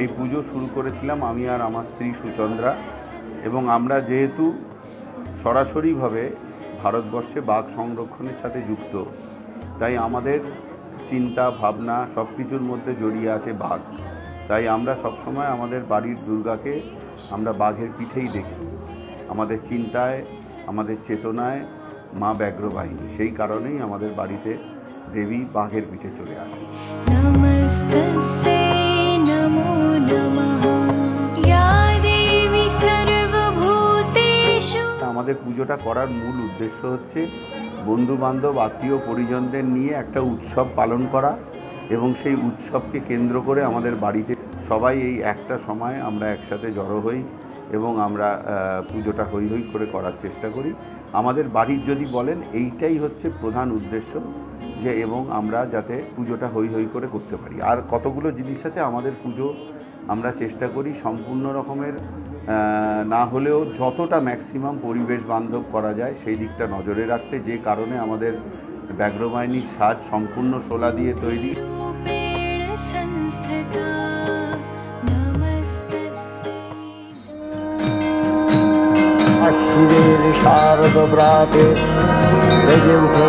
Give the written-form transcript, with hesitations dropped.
এই পুজো শুরু করেছিলাম আমি আর আমার স্ত্রী সুচন্দ্রা, এবং আমরা যেহেতু সরাসরিভাবে ভারতবর্ষে বাঘ সংরক্ষণের সাথে যুক্ত, তাই আমাদের চিন্তা ভাবনা সব কিছুর মধ্যে জড়িয়ে আছে বাঘ। তাই আমরা সবসময় আমাদের বাড়ির দুর্গাকে আমরা বাঘের পিঠেই দেখি। আমাদের চিন্তায়, আমাদের চেতনায় মা ব্যাঘ্রবাহিনী, সেই কারণেই আমাদের বাড়িতে দেবী বাঘের পিঠে চলে আসে। আমাদের পুজোটা করার মূল উদ্দেশ্য হচ্ছে বন্ধু বান্ধব আত্মীয় পরিজনদের নিয়ে একটা উৎসব পালন করা, এবং সেই উৎসবকে কেন্দ্র করে আমাদের বাড়িতে সবাই এই একটা সময় আমরা একসাথে জড়ো হই এবং আমরা পুজোটা হৈ হৈ করে করার চেষ্টা করি। আমাদের বাড়ির যদি বলেন এইটাই হচ্ছে প্রধান উদ্দেশ্য, যে এবং আমরা যাতে পুজোটা হৈ হৈ করে করতে পারি। আর কতগুলো জিনিস আছে আমাদের পুজো আমরা চেষ্টা করি সম্পূর্ণ রকমের না হলেও যতটা ম্যাক্সিমাম পরিবেশ বান্ধব করা যায় সেই দিকটা নজরে রাখতে, যে কারণে আমাদের ব্যাঘ্রবাহিনীর সাজ সম্পূর্ণ শোলা দিয়ে তৈরি। শারদ প্রাতে বেজে উঠে